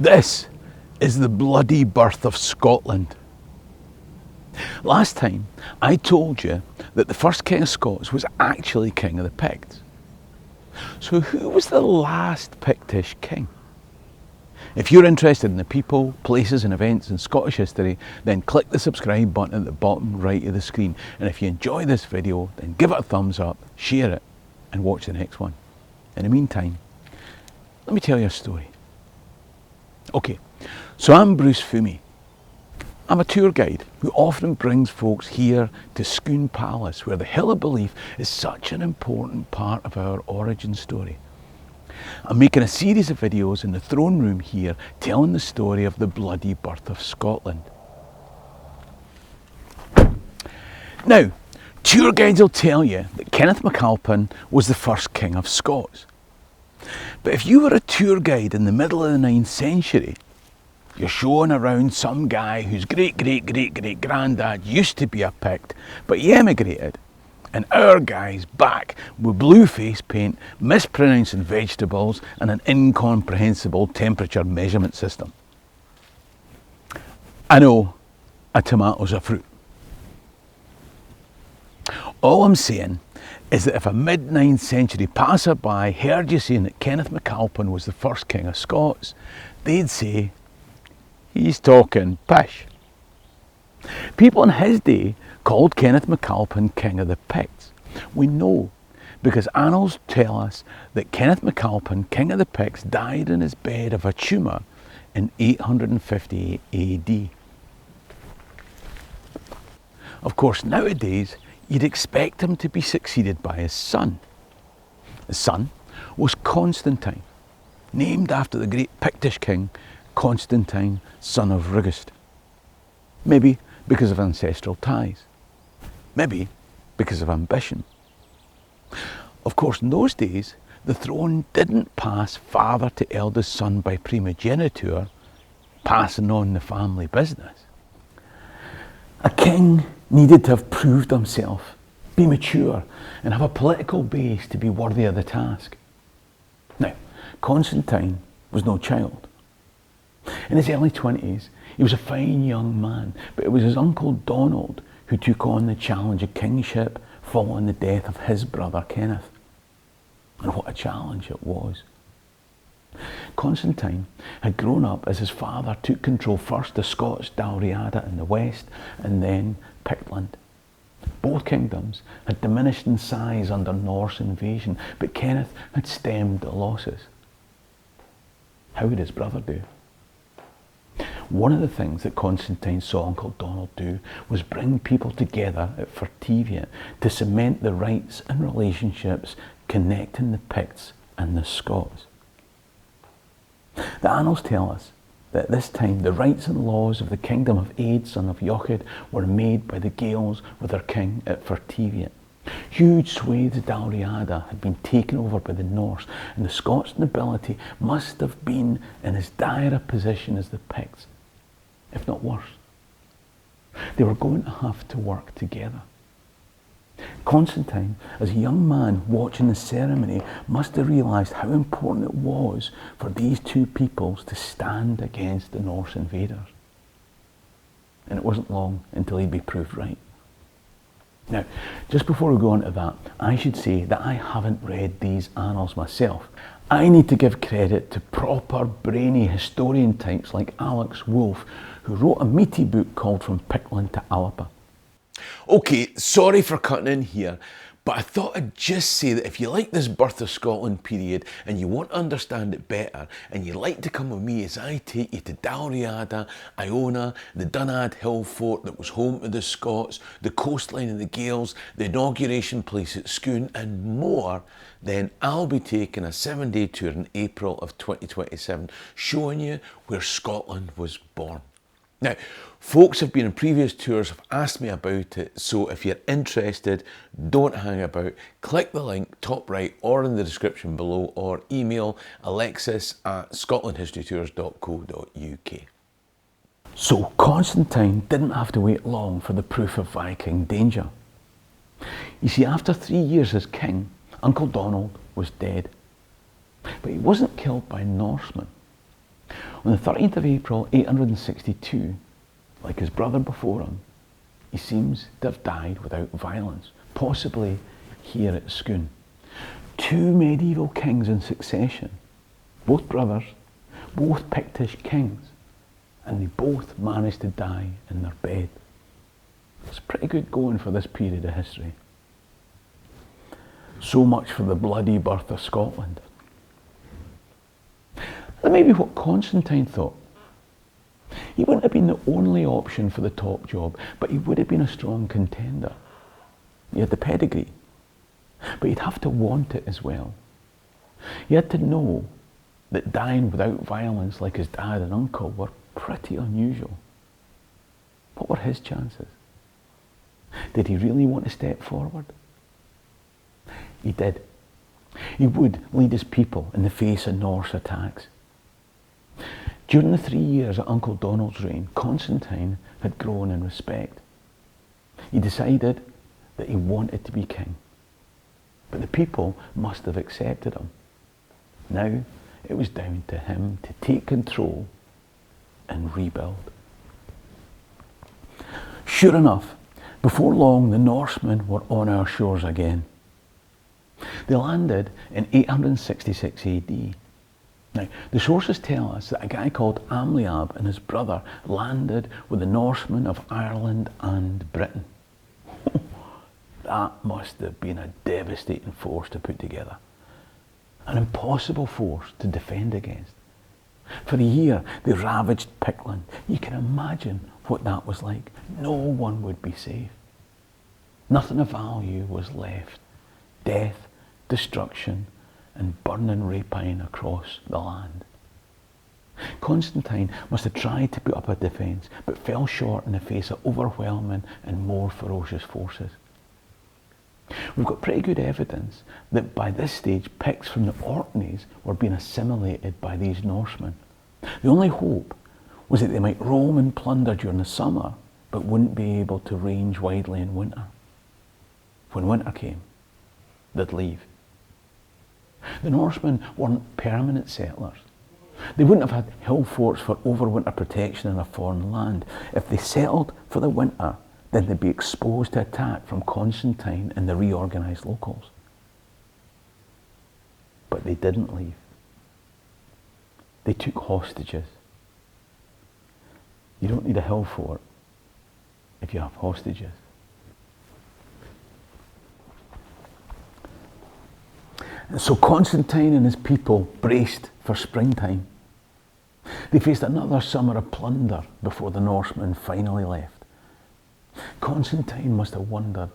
This is the bloody birth of Scotland. Last time I told you that the first king of Scots was actually king of the Picts. So who was the last Pictish king? If you're interested in the people, places and events in Scottish history, then click the subscribe button at the bottom right of the screen. And if you enjoy this video, then give it a thumbs up, share it and watch the next one. In the meantime, let me tell you a story. Okay, so I'm Bruce Fummey. I'm a tour guide who often brings folks here to Scone Palace, where the Hill of Belief is such an important part of our origin story. I'm making a series of videos in the throne room here telling the story of the bloody birth of Scotland. Now, tour guides will tell you that Kenneth MacAlpin was the first king of Scots. But if you were a tour guide in the middle of the 9th century, you're showing around some guy whose great-great-great-great-granddad used to be a Pict, but he emigrated, and our guy's back with blue face paint, mispronouncing vegetables, and an incomprehensible temperature measurement system. I know a tomato's a fruit. All I'm saying is that if a mid-9th century passerby heard you saying that Kenneth MacAlpin was the first king of Scots, they'd say, he's talking pish. People in his day called Kenneth MacAlpin king of the Picts. We know because annals tell us that Kenneth MacAlpin, king of the Picts, died in his bed of a tumour in 858 AD. Of course, nowadays, you'd expect him to be succeeded by his son. His son was Constantine, named after the great Pictish king Constantine, son of Rugust. Maybe because of ancestral ties. Maybe because of ambition. Of course, in those days, the throne didn't pass father to eldest son by primogeniture, passing on the family business. A king needed to have proved himself, be mature, and have a political base to be worthy of the task. Now, Constantine was no child. In his early 20s, he was a fine young man, but it was his uncle Donald who took on the challenge of kingship following the death of his brother Kenneth. And what a challenge it was. Constantine had grown up as his father took control first of Scots Dalriada in the west and then Pictland. Both kingdoms had diminished in size under Norse invasion, but Kenneth had stemmed the losses. How would his brother do? One of the things that Constantine saw Uncle Donald do was bring people together at Fertiviat to cement the rights and relationships connecting the Picts and the Scots. The annals tell us that at this time the rights and laws of the kingdom of Aed, son of Jochid, were made by the Gaels with their king at Fertiviat. Huge swathes of Dalriada had been taken over by the Norse, and the Scots nobility must have been in as dire a position as the Picts, if not worse. They were going to have to work together. Constantine, as a young man watching the ceremony, must have realised how important it was for these two peoples to stand against the Norse invaders. And it wasn't long until he'd be proved right. Now, just before we go on to that, I should say that I haven't read these annals myself. I need to give credit to proper brainy historian types like Alex Wolff, who wrote a meaty book called From Pictland to Alba. Okay, sorry for cutting in here, but I thought I'd just say that if you like this Birth of Scotland period and you want to understand it better, and you'd like to come with me as I take you to Dalriada, Iona, the Dunadd Hill Fort that was home to the Scots, the coastline of the Gaels, the inauguration place at Scone and more, then I'll be taking a 7-day tour in April of 2027, showing you where Scotland was born. Now, folks have been in previous tours, have asked me about it, so if you're interested, don't hang about. Click the link top right or in the description below, or email alexis@scotlandhistorytours.co.uk. So Constantine didn't have to wait long for the proof of Viking danger. You see, after 3 years as king, Uncle Donald was dead. But he wasn't killed by Norsemen. On the 13th of April 862, like his brother before him, he seems to have died without violence, possibly here at Scone. Two medieval kings in succession, both brothers, both Pictish kings, and they both managed to die in their bed. It's pretty good going for this period of history. So much for the bloody birth of Scotland. That may be what Constantine thought. He wouldn't have been the only option for the top job, but he would have been a strong contender. He had the pedigree, but he'd have to want it as well. He had to know that dying without violence like his dad and uncle were pretty unusual. What were his chances? Did he really want to step forward? He did. He would lead his people in the face of Norse attacks. During the 3 years of Uncle Donald's reign, Constantine had grown in respect. He decided that he wanted to be king, but the people must have accepted him. Now it was down to him to take control and rebuild. Sure enough, before long the Norsemen were on our shores again. They landed in 866 AD. Now, the sources tell us that a guy called Amliab and his brother landed with the Norsemen of Ireland and Britain. That must have been a devastating force to put together. An impossible force to defend against. For a year, they ravaged Pictland. You can imagine what that was like. No one would be safe. Nothing of value was left. Death, destruction, and burning rapine across the land. Constantine must have tried to put up a defence, but fell short in the face of overwhelming and more ferocious forces. We've got pretty good evidence that by this stage Picts from the Orkneys were being assimilated by these Norsemen. The only hope was that they might roam and plunder during the summer, but wouldn't be able to range widely in winter. When winter came, they'd leave. The Norsemen weren't permanent settlers. They wouldn't have had hill forts for overwinter protection in a foreign land. If they settled for the winter, then they'd be exposed to attack from Constantine and the reorganised locals. But they didn't leave. They took hostages. You don't need a hill fort if you have hostages. And so Constantine and his people braced for springtime. They faced another summer of plunder before the Norsemen finally left. Constantine must have wondered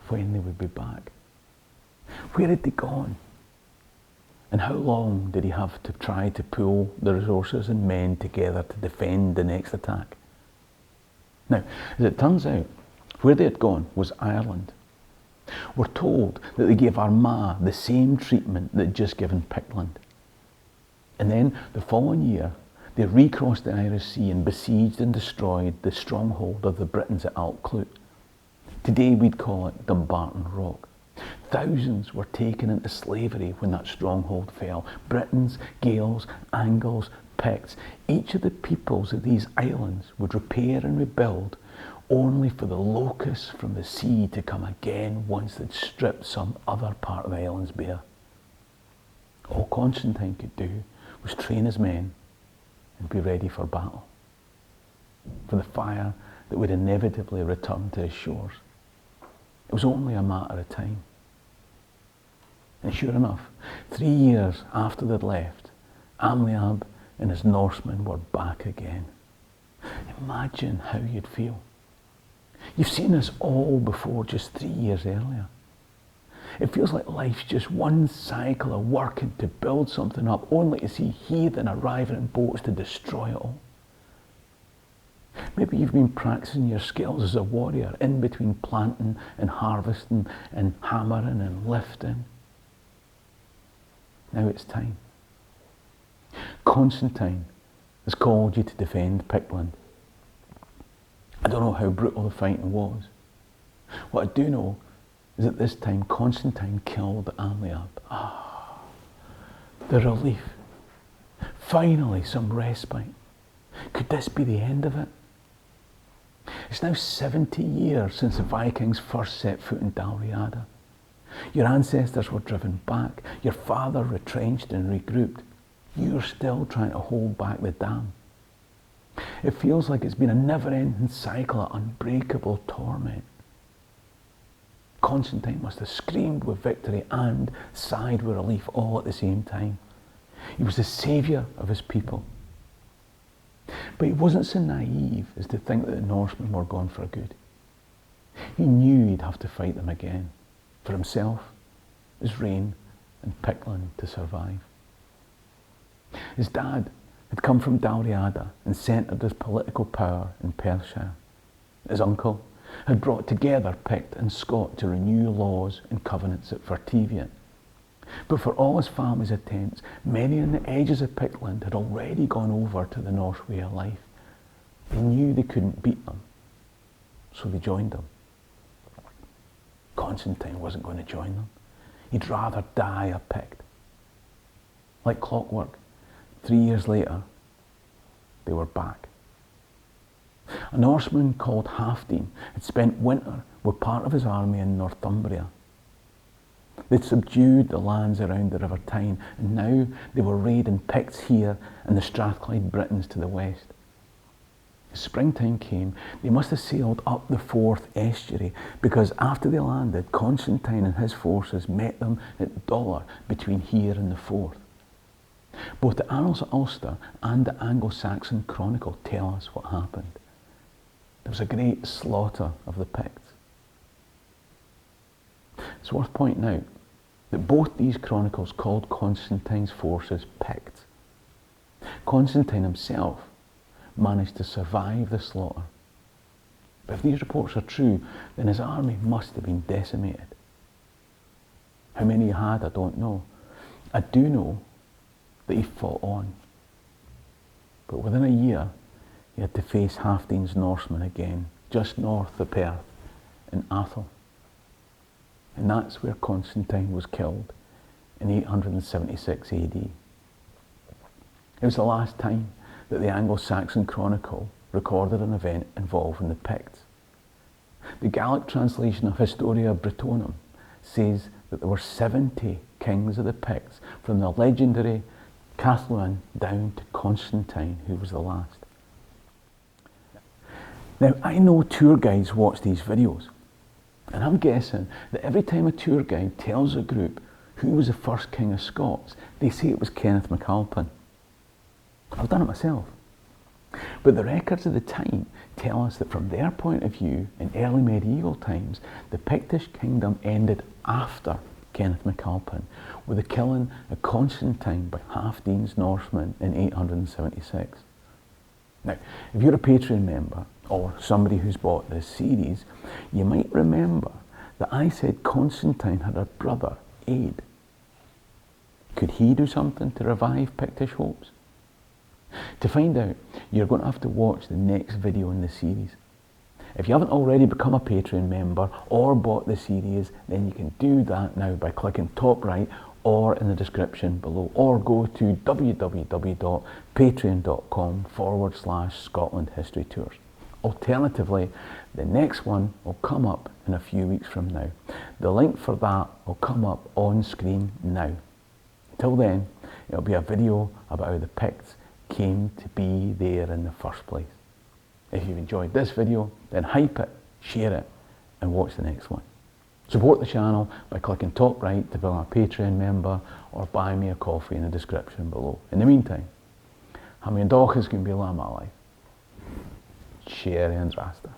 when they would be back. Where had they gone? And how long did he have to try to pull the resources and men together to defend the next attack? Now, as it turns out, where they had gone was Ireland. We're told that they gave Armagh the same treatment that just given Pictland. And then the following year, they recrossed the Irish Sea and besieged and destroyed the stronghold of the Britons at Alclute. Today we'd call it Dumbarton Rock. Thousands were taken into slavery when that stronghold fell. Britons, Gaels, Angles, Picts, each of the peoples of these islands would repair and rebuild only for the locusts from the sea to come again once they'd stripped some other part of the islands bare. All Constantine could do was train his men and be ready for battle, for the fire that would inevitably return to his shores. It was only a matter of time. And sure enough, 3 years after they'd left, Amliab and his Norsemen were back again. Imagine how you'd feel. You've seen this all before just 3 years earlier. It feels like life's just one cycle of working to build something up, only to see heathen arriving in boats to destroy it all. Maybe you've been practicing your skills as a warrior in between planting and harvesting and hammering and lifting. Now it's time. Constantine has called you to defend Pictland. I don't know how brutal the fighting was. What I do know is that this time Constantine killed Amliab. The relief. Finally, some respite. Could this be the end of it? It's now 70 years since the Vikings first set foot in Dalriada. Your ancestors were driven back, your father retrenched and regrouped. You're still trying to hold back the dam. It feels like it's been a never-ending cycle of unbreakable torment. Constantine must have screamed with victory and sighed with relief all at the same time. He was the saviour of his people. But he wasn't so naive as to think that the Norsemen were gone for good. He knew he'd have to fight them again, for himself, his reign, and Pictland to survive. His dad had come from Dalriada and centred his political power in Perthshire. His uncle had brought together Pict and Scot to renew laws and covenants at Vertivian. But for all his family's attempts, many on the edges of Pictland had already gone over to the Norse way of life. They knew they couldn't beat them, so they joined them. Constantine wasn't going to join them. He'd rather die a Pict. Like clockwork, 3 years later, they were back. A Norseman called Halfdene had spent winter with part of his army in Northumbria. They'd subdued the lands around the River Tyne, and now they were raiding Picts here and the Strathclyde Britons to the west. As springtime came, they must have sailed up the Forth estuary, because after they landed, Constantine and his forces met them at Dollar between here and the Forth. Both the Annals of Ulster and the Anglo-Saxon Chronicle tell us what happened. There was a great slaughter of the Picts. It's worth pointing out that both these chronicles called Constantine's forces Picts. Constantine himself managed to survive the slaughter. But if these reports are true, then his army must have been decimated. How many he had, I don't know. I do know that he fought on. But within a year, he had to face Halfdene's Norsemen again, just north of Perth, in Athol. And that's where Constantine was killed in 876 AD. It was the last time that the Anglo-Saxon Chronicle recorded an event involving the Picts. The Gaelic translation of Historia Brittonum says that there were 70 kings of the Picts, from the legendary Cathluan down to Constantine, who was the last. Now, I know tour guides watch these videos, and I'm guessing that every time a tour guide tells a group who was the first king of Scots, they say it was Kenneth MacAlpin. I've done it myself. But the records of the time tell us that from their point of view, in early medieval times, the Pictish kingdom ended after Kenneth MacAlpin, with the killing of Constantine by Halfdene's Norsemen in 876. Now, if you're a Patreon member, or somebody who's bought this series, you might remember that I said Constantine had a brother, Aed. Could he do something to revive Pictish hopes? To find out, you're going to have to watch the next video in the series. If you haven't already become a Patreon member or bought the series, then you can do that now by clicking top right or in the description below, or go to www.patreon.com/Scotland History Tours. Alternatively, the next one will come up in a few weeks from now. The link for that will come up on screen now. Until then, it'll be a video about how the Picts came to be there in the first place. If you've enjoyed this video, then hype it, share it, and watch the next one. Support the channel by clicking top right to become a Patreon member, or buy me a coffee in the description below. In the meantime, ha mé an dóchas gún bí life. Share and Rasta.